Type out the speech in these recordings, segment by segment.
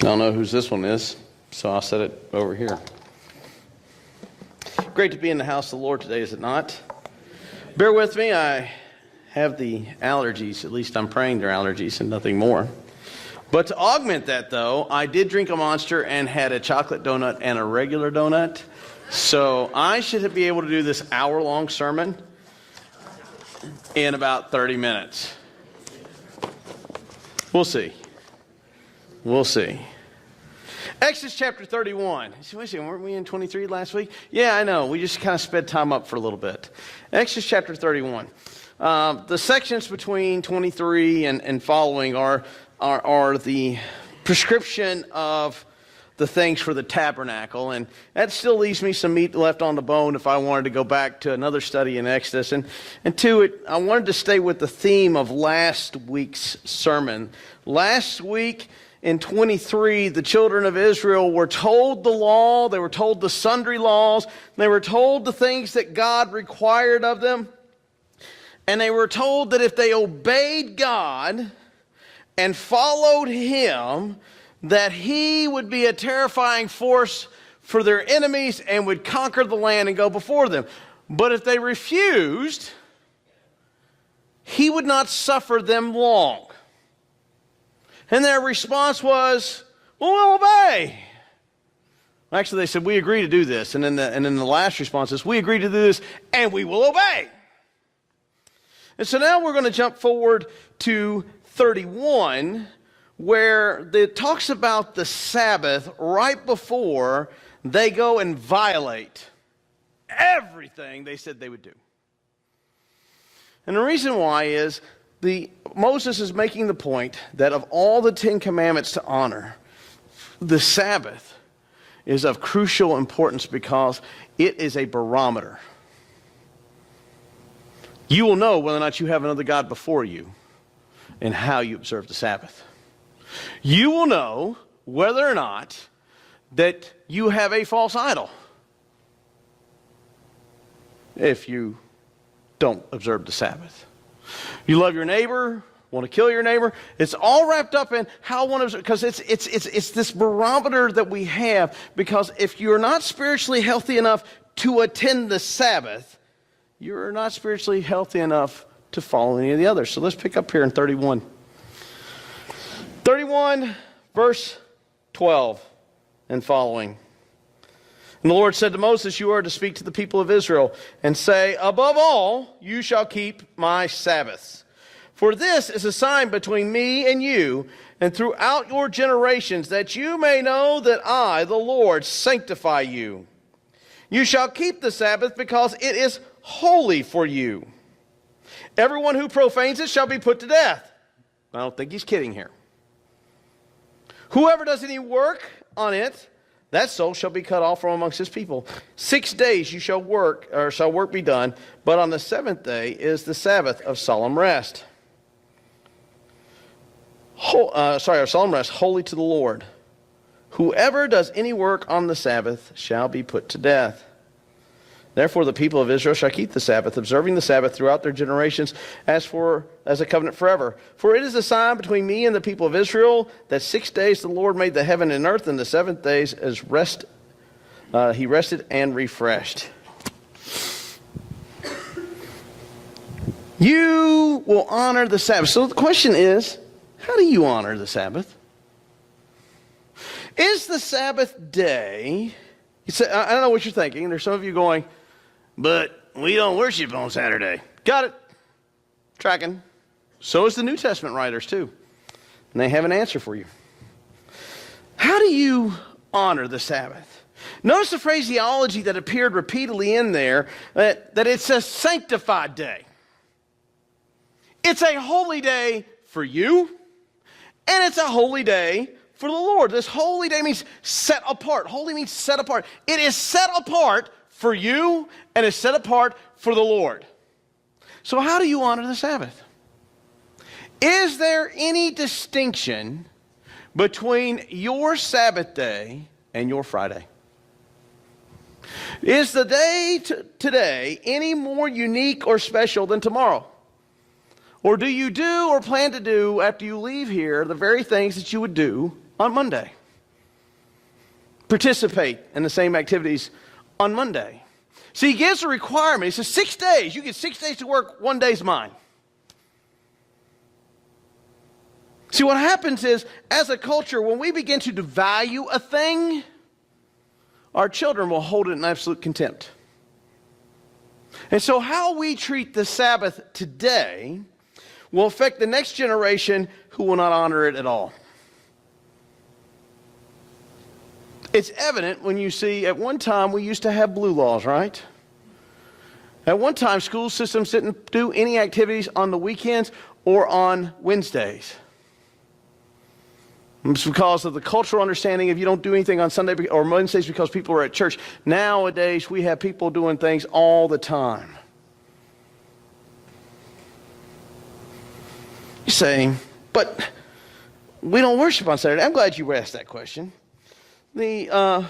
don't know whose this one is, so I'll set it over here. Great to be in the house of the Lord today, is it not? Bear with me, I have the allergies. At least I'm praying they're allergies and nothing more. But to augment that, though, I did drink a Monster and had a chocolate donut and a regular donut. So I should be able to do this hour-long sermon in about 30 minutes. We'll see. We'll see. Exodus chapter 31. Wait a second, weren't we in 23 last week? Yeah, I know. We just kind of sped time up for a little bit. Exodus chapter 31. The sections between 23 and following are the prescription of the things for the tabernacle. And that still leaves me some meat left on the bone if I wanted to go back to another study in Exodus. And to it, I wanted to stay with the theme of last week's sermon. Last week, in 23, the children of Israel were told the law, they were told the sundry laws, they were told the things that God required of them, and they were told that if they obeyed God and followed Him, that He would be a terrifying force for their enemies and would conquer the land and go before them. But if they refused, He would not suffer them long. And their response was, well, we'll obey. Actually, they said, we agree to do this. And then the last response is, we agree to do this, and we will obey. And so now we're going to jump forward to 31, where it talks about the Sabbath right before they go and violate everything they said they would do. And the reason why is Moses is making the point that of all the 10 commandments to honor, the Sabbath is of crucial importance because it is a barometer. You will know whether or not you have another God before you and how you observe the Sabbath. You will know whether or not that you have a false idol if you don't observe the Sabbath. You love your neighbor, want to kill your neighbor. It's all wrapped up in how one observes, because it's this barometer that we have. Because if you're not spiritually healthy enough to attend the Sabbath, you're not spiritually healthy enough to follow any of the others. So let's pick up here in 31. 31, verse 12 and following. And the Lord said to Moses, you are to speak to the people of Israel and say, above all, you shall keep my Sabbaths. For this is a sign between me and you and throughout your generations, that you may know that I, the Lord, sanctify you. You shall keep the Sabbath because it is holy for you. Everyone who profanes it shall be put to death. I don't think he's kidding here. Whoever does any work on it, that soul shall be cut off from amongst his people. 6 days you shall work, or shall work be done, but on the seventh day is the Sabbath of solemn rest. Solemn rest, holy to the Lord. Whoever does any work on the Sabbath shall be put to death. Therefore the people of Israel shall keep the Sabbath, observing the Sabbath throughout their generations as a covenant forever. For it is a sign between me and the people of Israel that 6 days the Lord made the heaven and earth, and the 7th day is rest. He rested and refreshed. You will honor the Sabbath. So the question is, how do you honor the Sabbath? Is the Sabbath day... I don't know what you're thinking. There's some of you going, but we don't worship on Saturday. Got it. Tracking. So is the New Testament writers too. And they have an answer for you. How do you honor the Sabbath? Notice the phraseology that appeared repeatedly in there, that it's a sanctified day. It's a holy day for you, and it's a holy day for the Lord. This holy day means set apart. Holy means set apart. It is set apart for you and is set apart for the Lord. So how do you honor the Sabbath? Is there any distinction between your Sabbath day and your Friday? Is the day today any more unique or special than tomorrow? Or do you do or plan to do after you leave here the very things that you would do on Monday? participate in the same activities on Monday. See, he gives a requirement. He says 6 days. You get 6 days to work, 1 day's mine. See, what happens is, as a culture, when we begin to devalue a thing, our children will hold it in absolute contempt. And so how we treat the Sabbath today will affect the next generation who will not honor it at all. It's evident when you see, at one time we used to have blue laws, right? At one time, school systems didn't do any activities on the weekends or on Wednesdays. It's because of the cultural understanding of you don't do anything on Sunday or Wednesdays because people are at church. Nowadays, we have people doing things all the time. You're saying, but we don't worship on Saturday. I'm glad you asked that question. The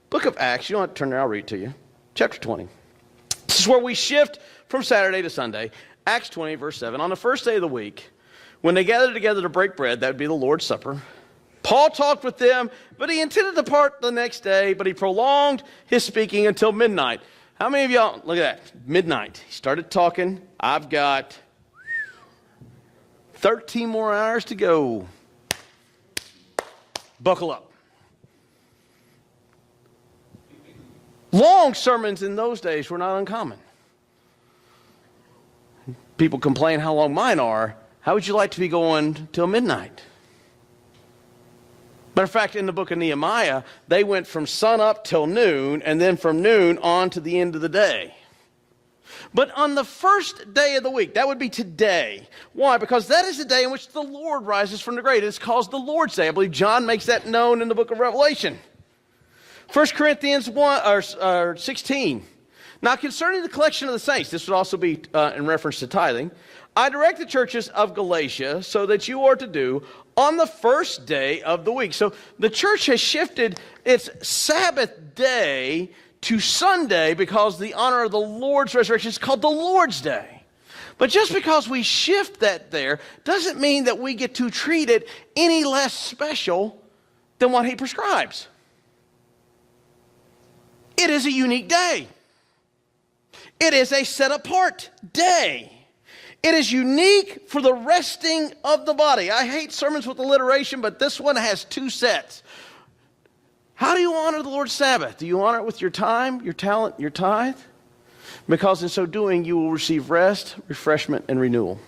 book of Acts, you don't have to turn there, I'll read it to you. Chapter 20. This is where we shift from Saturday to Sunday. Acts 20, verse 7. On the first day of the week, when they gathered together to break bread, that would be the Lord's Supper, Paul talked with them, but he intended to depart the next day, but he prolonged his speaking until midnight. How many of y'all, look at that, midnight. He started talking. I've got 13 more hours to go. Buckle up. Long sermons in those days were not uncommon. People complain how long mine are. How would you like to be going till midnight? Matter of fact, in the book of Nehemiah, they went from sun up till noon, and then from noon on to the end of the day. But on the first day of the week, that would be today. Why? Because that is the day in which the Lord rises from the grave. It's called the Lord's Day. I believe John makes that known in the book of Revelation. 1 Corinthians 16. Now, concerning the collection of the saints, this would also be in reference to tithing. I direct the churches of Galatia so that you are to do on the first day of the week. So the church has shifted its Sabbath day to Sunday because the honor of the Lord's resurrection is called the Lord's Day. But just because we shift that there doesn't mean that we get to treat it any less special than what he prescribes. It is a unique day. It is a set-apart day. It is unique for the resting of the body. I hate sermons with alliteration, but this one has two sets. How do you honor the Lord's Sabbath? Do you honor it with your time, your talent, your tithe? Because in so doing, you will receive rest, refreshment, and renewal.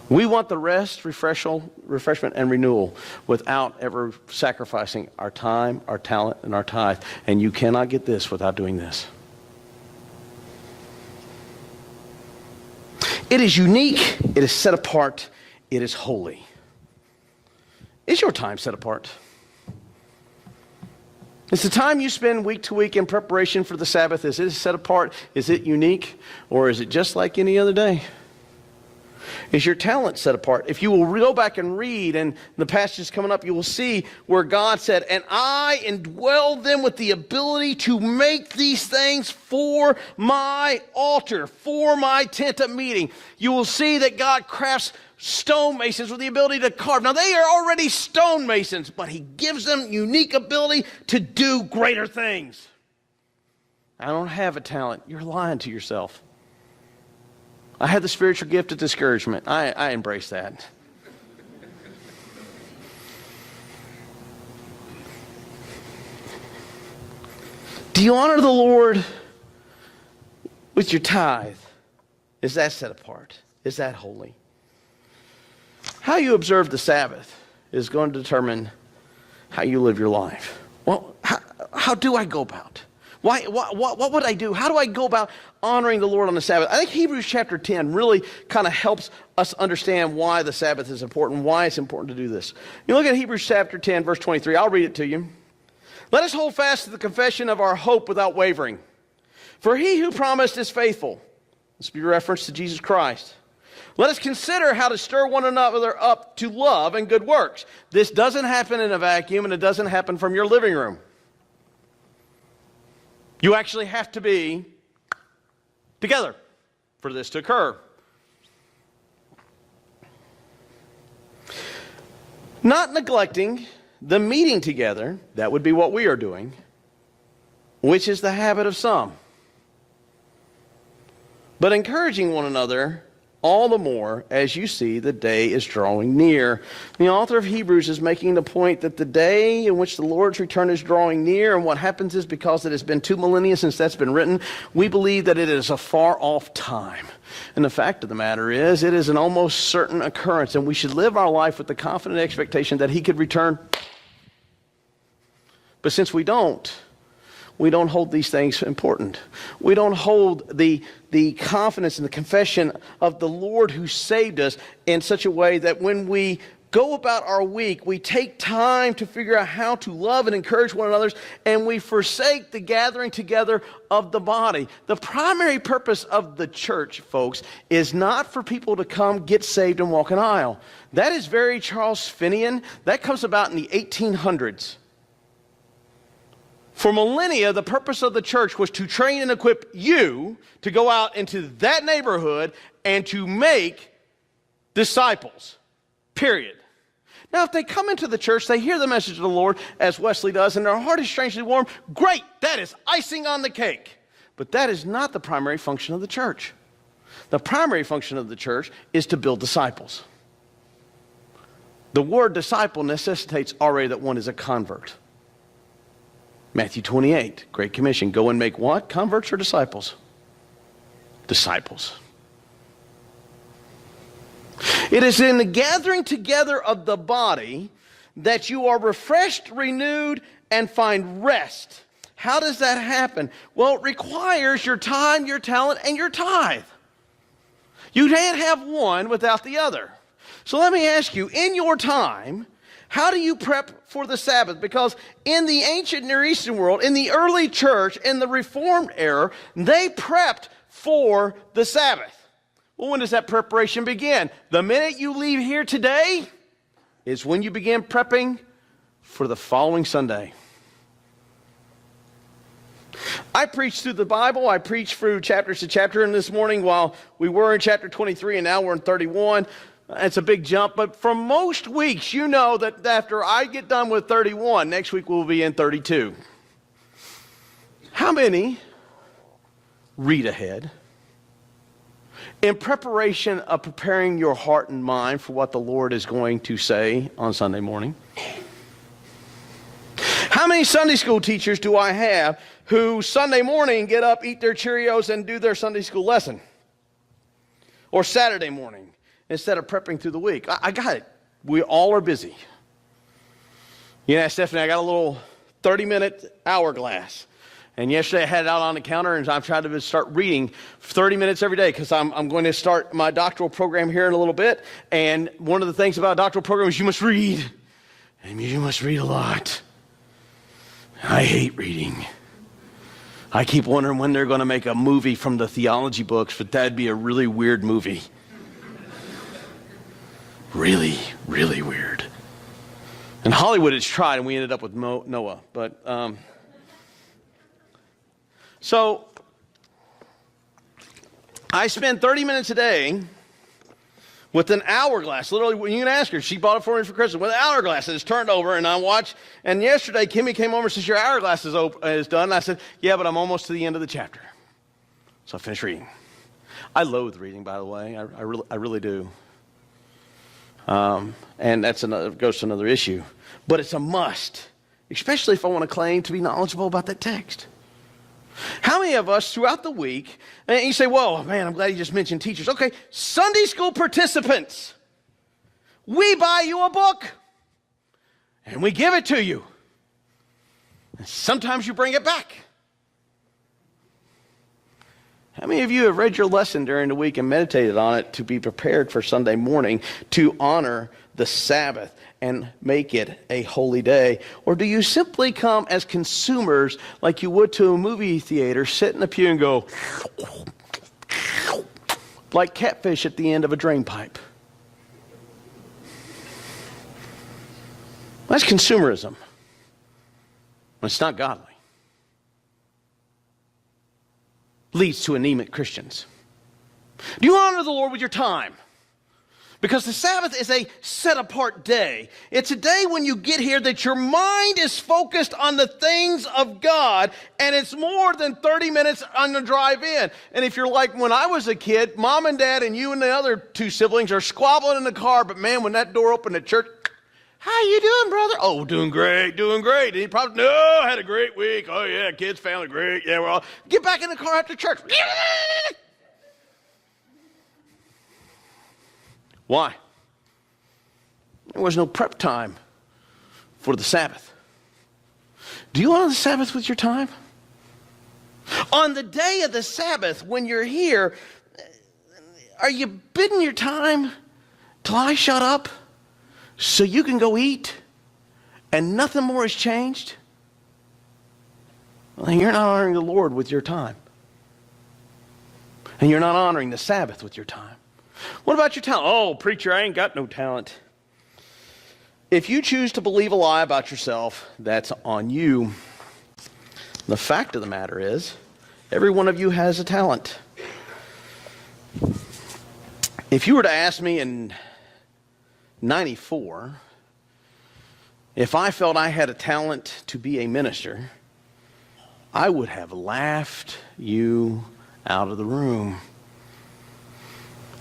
We want the rest, refreshment, and renewal without ever sacrificing our time, our talent, and our tithe. And you cannot get this without doing this. It is unique, it is set apart, it is holy. Is your time set apart? Is the time you spend week to week in preparation for the Sabbath, is it set apart? Is it unique? Or is it just like any other day? Is your talent set apart? If you will go back and read, and the passages coming up, you will see where God said, and I indwell them with the ability to make these things for my altar, for my tent of meeting. You will see that God crafts stonemasons with the ability to carve. Now, they are already stonemasons, but he gives them unique ability to do greater things. I don't have a talent. You're lying to yourself. I have the spiritual gift of discouragement. I embrace that. Do you honor the Lord with your tithe? Is that set apart? Is that holy? How you observe the Sabbath is going to determine how you live your life. Well, how do I go about? What would I do? How do I go about honoring the Lord on the Sabbath? I think Hebrews chapter 10 really kind of helps us understand why the Sabbath is important, why it's important to do this. You look at Hebrews chapter 10, verse 23. I'll read it to you. Let us hold fast to the confession of our hope without wavering. For he who promised is faithful. This will be a reference to Jesus Christ. Let us consider how to stir one another up to love and good works. This doesn't happen in a vacuum, and it doesn't happen from your living room. You actually have to be together for this to occur. Not neglecting the meeting together, that would be what we are doing, which is the habit of some, but encouraging one another all the more as you see the day is drawing near. The author of Hebrews is making the point that the day in which the Lord's return is drawing near, and what happens is because it has been 2 millennia since that's been written, we believe that it is a far off time. And the fact of the matter is, it is an almost certain occurrence, and we should live our life with the confident expectation that he could return. But since we don't hold these things important. We don't hold the confidence and the confession of the Lord who saved us in such a way that when we go about our week, we take time to figure out how to love and encourage one another, and we forsake the gathering together of the body. The primary purpose of the church, folks, is not for people to come, get saved, and walk an aisle. That is very Charles Finian. That comes about in the 1800s. For millennia, the purpose of the church was to train and equip you to go out into that neighborhood and to make disciples, period. Now, if they come into the church, they hear the message of the Lord, as Wesley does, and their heart is strangely warm, great, that is icing on the cake. But that is not the primary function of the church. The primary function of the church is to build disciples. The word disciple necessitates already that one is a convert. Matthew 28, Great Commission. Go and make what? Converts or disciples? Disciples. It is in the gathering together of the body that you are refreshed, renewed, and find rest. How does that happen? Well, it requires your time, your talent, and your tithe. You can't have one without the other. So let me ask you, in your time, how do you prep for the Sabbath? Because in the ancient Near Eastern world, in the early church, in the Reformed era, they prepped for the Sabbath. Well, when does that preparation begin? The minute you leave here today is when you begin prepping for the following Sunday. I preach through the Bible. I preach through chapter to chapter. And this morning, while we were in chapter 23 and now we're in 31, it's a big jump, but for most weeks, you know that after I get done with 31, next week we'll be in 32. How many read ahead in preparation of preparing your heart and mind for what the Lord is going to say on Sunday morning? How many Sunday school teachers do I have who Sunday morning get up, eat their Cheerios, and do their Sunday school lesson? Or Saturday morning, instead of prepping through the week? I got it. We all are busy. You know, Stephanie, I got a little 30-minute hourglass. And yesterday I had it out on the counter, and I've tried to start reading 30 minutes every day because I'm going to start my doctoral program here in a little bit. And one of the things about a doctoral program is you must read. And you must read a lot. I hate reading. I keep wondering when they're going to make a movie from the theology books, but that'd be a really weird movie. Really, really weird. And Hollywood has tried, and we ended up with Noah. But so I spend 30 minutes a day with an hourglass. Literally, you can ask her. She bought it for me for Christmas. With an hourglass that is turned over, and I watch. And yesterday, Kimmy came over and says, "Your hourglass is done." And I said, "Yeah, but I'm almost to the end of the chapter." So I finished reading. I loathe reading, by the way. I really do. And that's goes to another issue. But it's a must, especially if I want to claim to be knowledgeable about that text. How many of us throughout the week, and you say, well, man, I'm glad you just mentioned teachers. Okay, Sunday school participants, we buy you a book, and we give it to you. And sometimes you bring it back. How many of you have read your lesson during the week and meditated on it to be prepared for Sunday morning to honor the Sabbath and make it a holy day? Or do you simply come as consumers like you would to a movie theater, sit in the pew and go like catfish at the end of a drain pipe? That's consumerism. It's not godly. Leads to anemic Christians. Do you honor the Lord with your time? Because the Sabbath is a set-apart day. It's a day when you get here that your mind is focused on the things of God, and it's more than 30 minutes on the drive in. And if you're like when I was a kid, Mom and Dad and you and the other two siblings are squabbling in the car, but man, when that door opened at church, how you doing, brother? Oh, doing great, doing great. And he probably, no, I had a great week. Oh, yeah, kids, family, great. Yeah, we're all, get back in the car after church. Why? There was no prep time for the Sabbath. Do you honor the Sabbath with your time? On the day of the Sabbath, when you're here, are you bidding your time till I shut up so you can go eat and nothing more has changed? Well, you're not honoring the Lord with your time. And you're not honoring the Sabbath with your time. What about your talent? Oh, preacher, I ain't got no talent. If you choose to believe a lie about yourself, that's on you. The fact of the matter is, every one of you has a talent. If you were to ask me in 94, if I felt I had a talent to be a minister, I would have laughed you out of the room.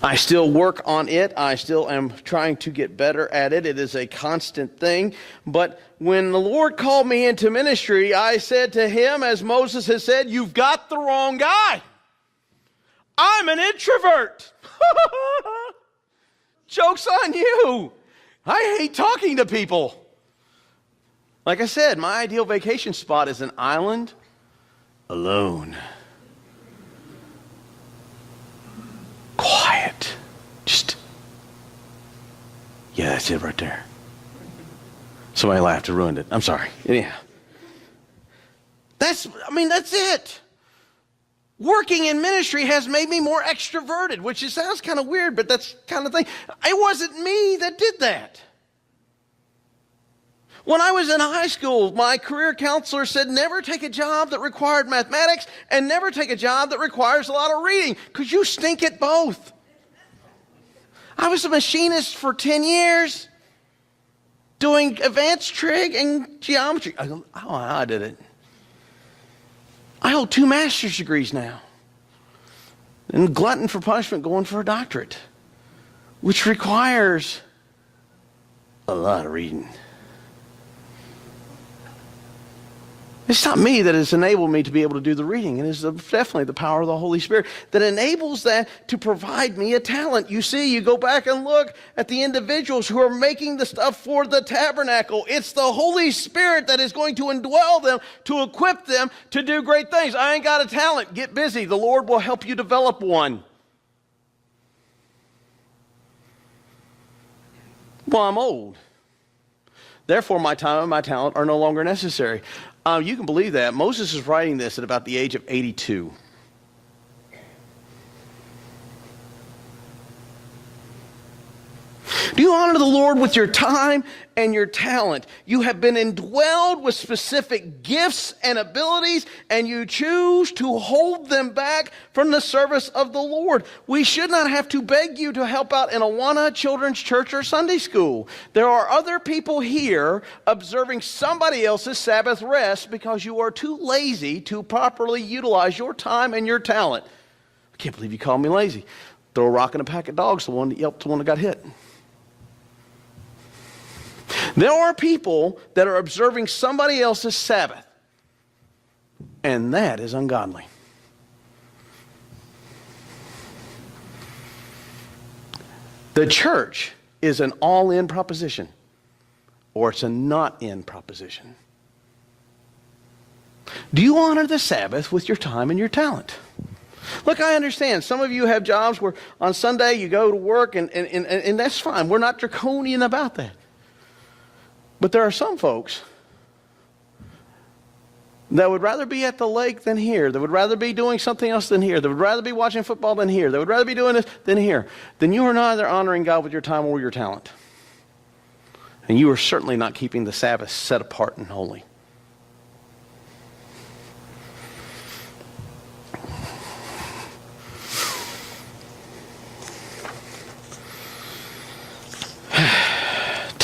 I still work on it. I still am trying to get better at it. It is a constant thing. But when the Lord called me into ministry, I said to him, as Moses has said, you've got the wrong guy. I'm an introvert. Joke's on you. I hate talking to people. Like I said, my ideal vacation spot is an island alone. Quiet. Just, yeah, that's it right there. Somebody laughed and ruined it. I'm sorry. Anyhow. That's it. Working in ministry has made me more extroverted, which sounds kind of weird, but that's kind of thing. It wasn't me that did that. When I was in high school, my career counselor said never take a job that required mathematics and never take a job that requires a lot of reading because you stink at both. I was a machinist for 10 years doing advanced trig and geometry. I don't know how I did it. I hold 2 master's degrees now. And glutton for punishment going for a doctorate, which requires a lot of reading. It's not me that has enabled me to be able to do the reading. It is definitely the power of the Holy Spirit that enables that to provide me a talent. You see, you go back and look at the individuals who are making the stuff for the tabernacle. It's the Holy Spirit that is going to indwell them, to equip them to do great things. I ain't got a talent. Get busy. The Lord will help you develop one. Well, I'm old. Therefore, my time and my talent are no longer necessary. You can believe that. Moses is writing this at about the age of 82. Do you honor the Lord with your time and your talent? You have been indwelled with specific gifts and abilities, and you choose to hold them back from the service of the Lord. We should not have to beg you to help out in Awana Children's Church or Sunday School. There are other people here observing somebody else's Sabbath rest because you are too lazy to properly utilize your time and your talent. I can't believe you called me lazy. Throw a rock in a pack of dogs, the one that yelped, the one that got hit. There are people that are observing somebody else's Sabbath, and that is ungodly. The church is an all-in proposition, or it's a not-in proposition. Do you honor the Sabbath with your time and your talent? Look, I understand. Some of you have jobs where on Sunday you go to work, and that's fine. We're not draconian about that. But there are some folks that would rather be at the lake than here, that would rather be doing something else than here, that would rather be watching football than here, that would rather be doing this than here. Then you are neither honoring God with your time or your talent. And you are certainly not keeping the Sabbath set apart and holy.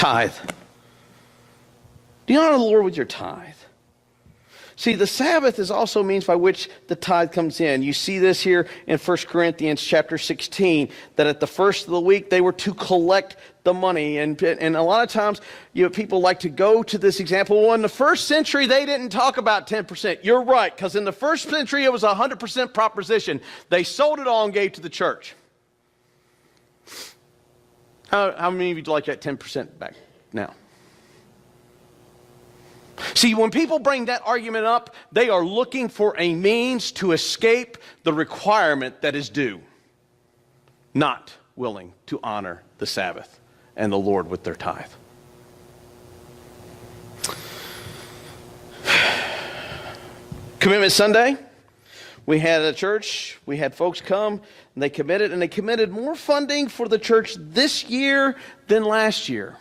Tithe. Do you honor the Lord with your tithe? See, the Sabbath is also means by which the tithe comes in. You see this here in 1 Corinthians chapter 16, that at the first of the week they were to collect the money. And a lot of times people like to go to this example. Well, in the first century, they didn't talk about 10%. You're right, because in the first century, it was a 100% proposition. They sold it all and gave to the church. How many of you would like that 10% back now? See, when people bring that argument up, they are looking for a means to escape the requirement that is due, not willing to honor the Sabbath and the Lord with their tithe. Commitment Sunday, we had a church, we had folks come, and they committed more funding for the church this year than last year.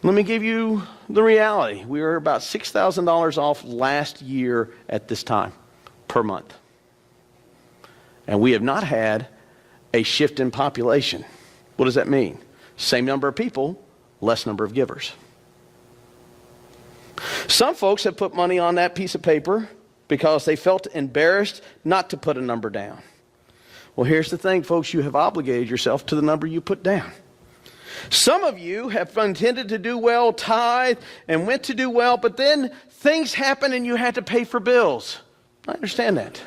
Let me give you the reality. We were about $6,000 off last year at this time per month. And we have not had a shift in population. What does that mean? Same number of people, less number of givers. Some folks have put money on that piece of paper because they felt embarrassed not to put a number down. Well, here's the thing, folks. You have obligated yourself to the number you put down. Some of you have intended to do well, tithe, and went to do well, but then things happen and you had to pay for bills. I understand that.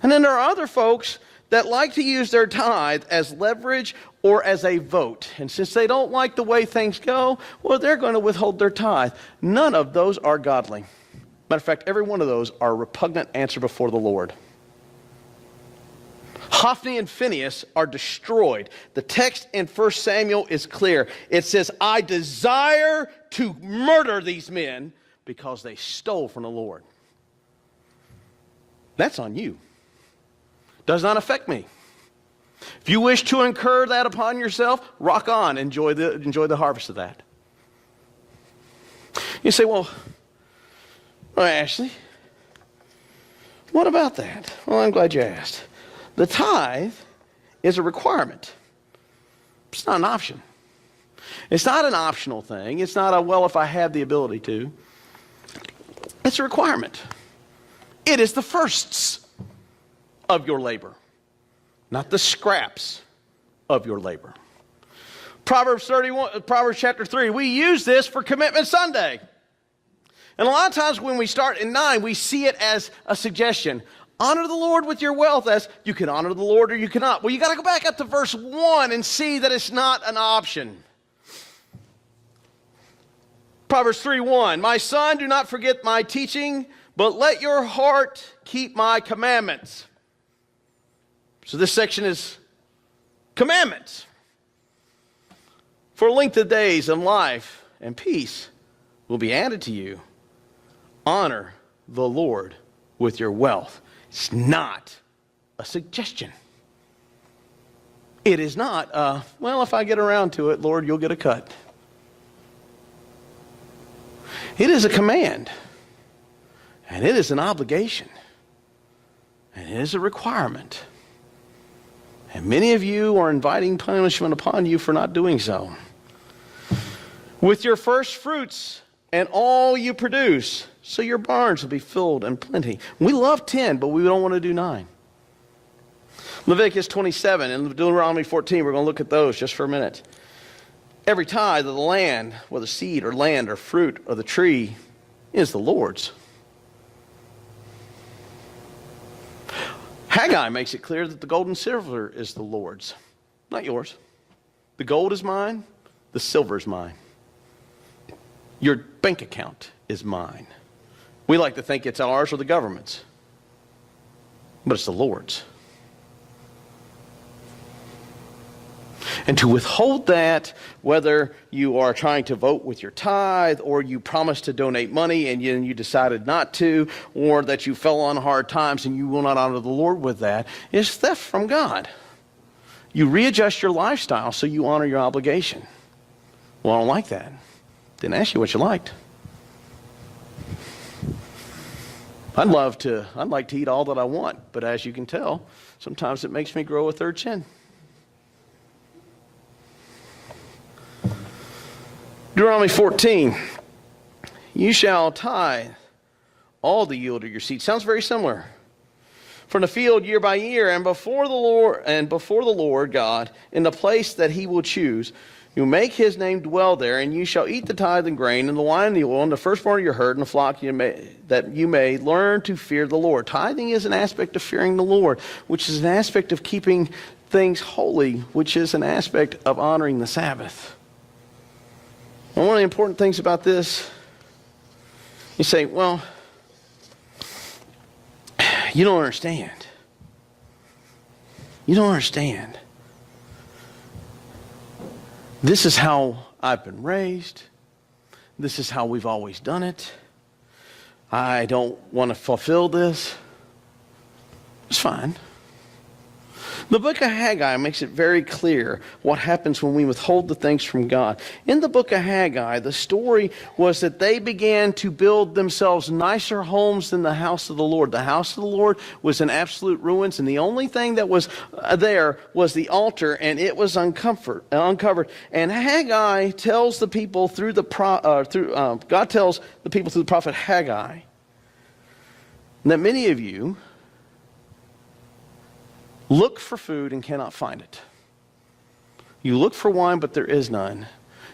And then there are other folks that like to use their tithe as leverage or as a vote. And since they don't like the way things go, well, they're going to withhold their tithe. None of those are godly. Matter of fact, every one of those are a repugnant answer before the Lord. Hophni and Phinehas are destroyed. The text in 1 Samuel is clear. It says, I desire to murder these men because they stole from the Lord. That's on you. Does not affect me. If you wish to incur that upon yourself, rock on. Enjoy the harvest of that. You say, well, Ashley, what about that? Well, I'm glad you asked. The tithe is a requirement. It's not an option. It's not an optional thing. It's not a, well, if I have the ability to. It's a requirement. It is the firsts of your labor, not the scraps of your labor. Proverbs chapter 3, we use this for Commitment Sunday. And a lot of times when we start in 9, we see it as a suggestion. Honor the Lord with your wealth, as you can honor the Lord or you cannot. Well, you got to go back up to verse 1 and see that it's not an option. Proverbs 3:1, my son, do not forget my teaching, but let your heart keep my commandments. So this section is commandments. For length of days and life and peace will be added to you. Honor the Lord with your wealth. It's not a suggestion. It is not, well, if I get around to it, Lord, you'll get a cut. It is a command. And it is an obligation. And it is a requirement. And many of you are inviting punishment upon you for not doing so. With your first fruits and all you produce, so your barns will be filled and plenty. We love 10, but we don't want to do 9. Leviticus 27 and Deuteronomy 14, we're going to look at those just for a minute. Every tithe of the land, whether seed or land or fruit or the tree, is the Lord's. Haggai makes it clear that the gold and silver is the Lord's, not yours. The gold is mine, the silver is mine. Your bank account is mine. We like to think it's ours or the government's, but it's the Lord's. And to withhold that, whether you are trying to vote with your tithe, or you promised to donate money and you decided not to, or that you fell on hard times and you will not honor the Lord with that, is theft from God. You readjust your lifestyle so you honor your obligation. Well, I don't like that. Didn't ask you what you liked. I'd like to eat all that I want, but as you can tell, sometimes it makes me grow a third chin. Deuteronomy 14, you shall tithe all the yield of your seed. Sounds very similar. From the field year by year, and before the Lord God, in the place that he will choose, you make his name dwell there, and you shall eat the tithe and grain, and the wine and the oil, and the firstborn of your herd, and the flock, that you may learn to fear the Lord. Tithing is an aspect of fearing the Lord, which is an aspect of keeping things holy, which is an aspect of honoring the Sabbath. And one of the important things about this, you say, well, you don't understand. You don't understand. This is how I've been raised. This is how we've always done it. I don't want to fulfill this. It's fine. The book of Haggai makes it very clear what happens when we withhold the things from God. In the book of Haggai, the story was that they began to build themselves nicer homes than the house of the Lord. The house of the Lord was in absolute ruins, and the only thing that was there was the altar, and it was uncovered. And Haggai tells the people God tells the people through the prophet Haggai that many of you look for food and cannot find it. You look for wine, but there is none.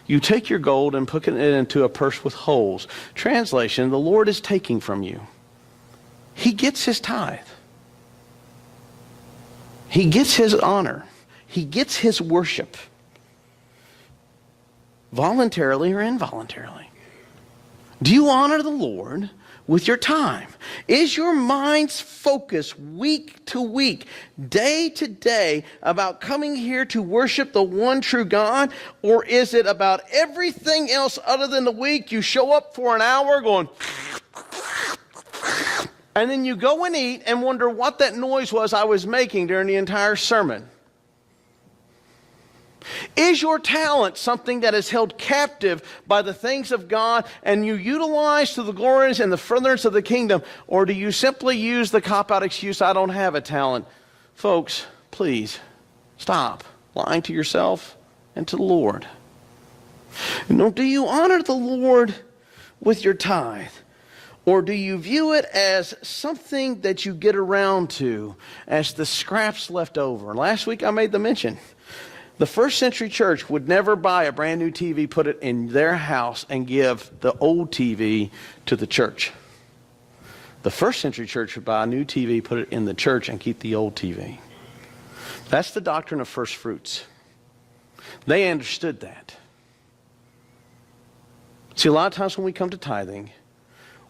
You take your gold and put it into a purse with holes. Translation, the Lord is taking from you. He gets his tithe. He gets his honor. He gets his worship. Voluntarily or involuntarily. Do you honor the Lord with your time? Is your mind's focus week to week, day to day, about coming here to worship the one true God? Or is it about everything else other than the week? You show up for an hour going, and then you go and eat and wonder what that noise was I was making during the entire sermon. Is your talent something that is held captive by the things of God and you utilize to the glories and the furtherance of the kingdom? Or do you simply use the cop-out excuse, I don't have a talent? Folks, please stop lying to yourself and to the Lord. Do you honor the Lord with your tithe? Or do you view it as something that you get around to, as the scraps left over? Last week I made the mention. The first century church would never buy a brand new TV, put it in their house, and give the old TV to the church. The first century church would buy a new TV, put it in the church, and keep the old TV. That's the doctrine of first fruits. They understood that. See, a lot of times when we come to tithing,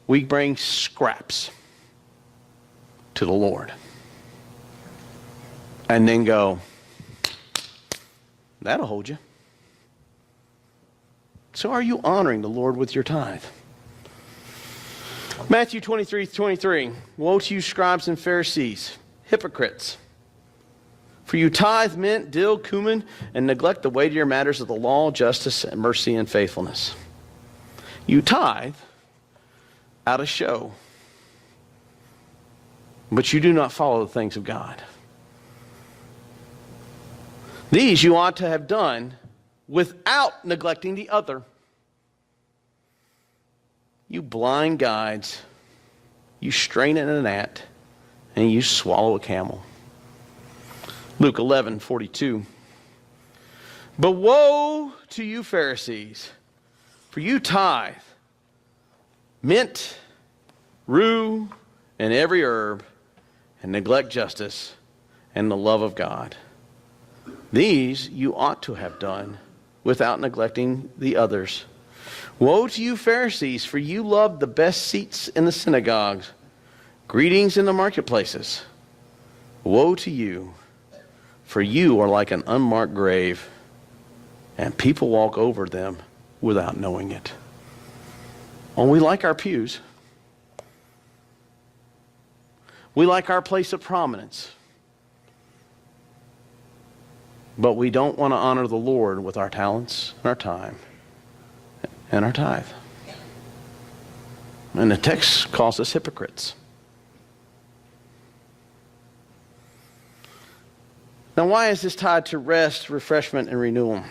we bring scraps to the Lord. And then go, that'll hold you. So are you honoring the Lord with your tithe? Matthew 23:23. Woe to you, scribes and Pharisees, hypocrites! For you tithe mint, dill, cumin, and neglect the weightier matters of the law, justice, and mercy, and faithfulness. You tithe out of show, but you do not follow the things of God. These you ought to have done without neglecting the other. You blind guides, you strain at a gnat, and you swallow a camel. Luke 11:42. But woe to you, Pharisees, for you tithe mint, rue, and every herb, and neglect justice and the love of God. These you ought to have done without neglecting the others. Woe to you, Pharisees, for you love the best seats in the synagogues, greetings in the marketplaces. Woe to you, for you are like an unmarked grave, and people walk over them without knowing it. Oh, we like our pews. We like our place of prominence. But we don't want to honor the Lord with our talents and our time and our tithe. And the text calls us hypocrites. Now, why is this tied to rest, refreshment, and renewal?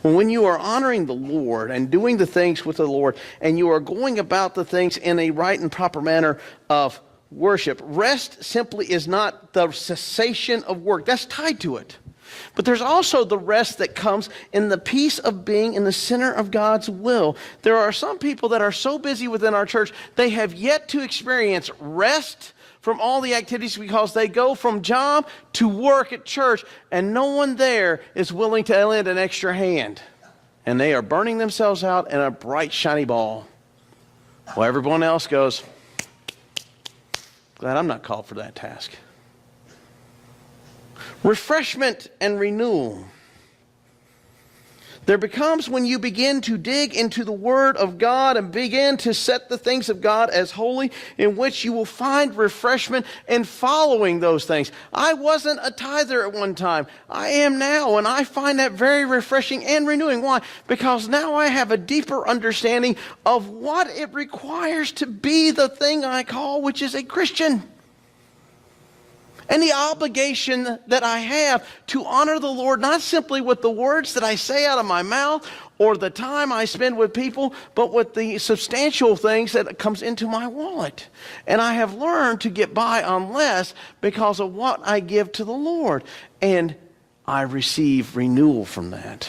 When you are honoring the Lord and doing the things with the Lord, and you are going about the things in a right and proper manner of worship, rest simply is not the cessation of work. That's tied to it. But there's also the rest that comes in the peace of being in the center of God's will. There are some people that are so busy within our church, they have yet to experience rest from all the activities, because they go from job to work at church, and no one there is willing to lend an extra hand. And they are burning themselves out in a bright, shiny ball. Well, everyone else goes, glad I'm not called for that task. Refreshment and renewal. There becomes when you begin to dig into the Word of God and begin to set the things of God as holy, in which you will find refreshment in following those things. I wasn't a tither at one time. I am now, and I find that very refreshing and renewing. Why? Because now I have a deeper understanding of what it requires to be the thing I call, which is a Christian. And the obligation that I have to honor the Lord, not simply with the words that I say out of my mouth or the time I spend with people, but with the substantial things that comes into my wallet. And I have learned to get by on less because of what I give to the Lord. And I receive renewal from that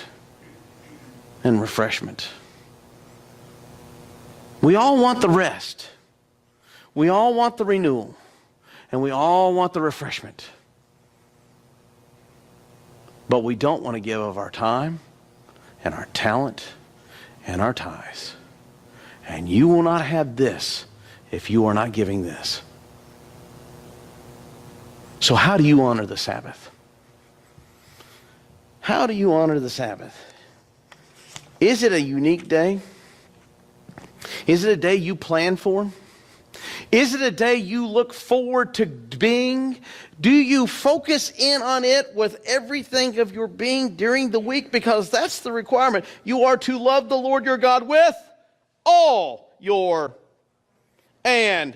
and refreshment. We all want the rest. We all want the renewal. And we all want the refreshment. But we don't want to give of our time and our talent and our tithes. And you will not have this if you are not giving this. So how do you honor the Sabbath? How do you honor the Sabbath? Is it a unique day? Is it a day you plan for? Is it a day you look forward to being? Do you focus in on it with everything of your being during the week? Because that's the requirement. You are to love the Lord your God with all your and.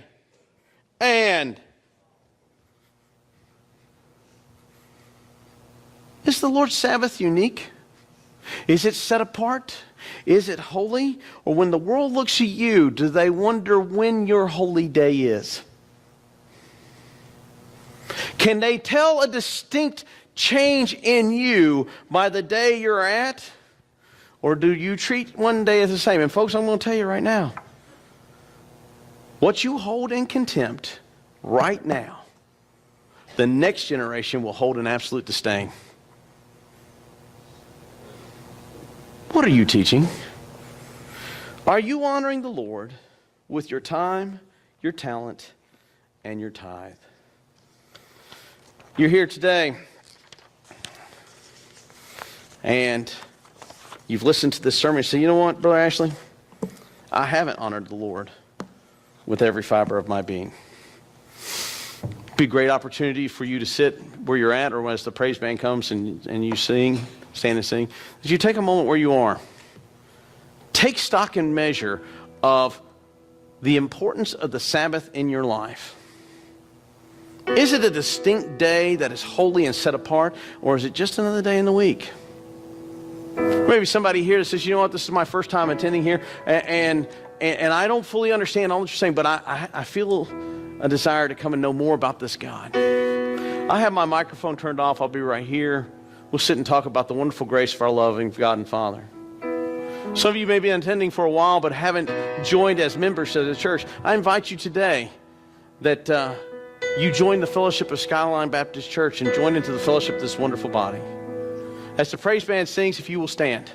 Is the Lord's Sabbath unique? Is it set apart? Is it holy? Or when the world looks at you, do they wonder when your holy day is? Can they tell a distinct change in you by the day you're at? Or do you treat one day as the same? And folks, I'm going to tell you right now, what you hold in contempt right now, the next generation will hold in absolute disdain. What are you teaching? Are you honoring the Lord with your time, your talent, and your tithe? You're here today, and you've listened to this sermon and say, you know what, Brother Ashley? I haven't honored the Lord with every fiber of my being. It'd be a great opportunity for you to sit where you're at, or as the praise band comes and you sing, stand and sing, that you take a moment where you are. Take stock and measure of the importance of the Sabbath in your life. Is it a distinct day that is holy and set apart, or is it just another day in the week? Maybe somebody here that says, you know what, this is my first time attending here, and I don't fully understand all that you're saying, but I feel a desire to come and know more about this God. I have my microphone turned off. I'll be right here. We'll sit and talk about the wonderful grace of our loving God and Father. Some of you may be attending for a while but haven't joined as members of the church. I invite you today that you join the fellowship of Skyline Baptist Church and join into the fellowship of this wonderful body. As the praise band sings, if you will stand.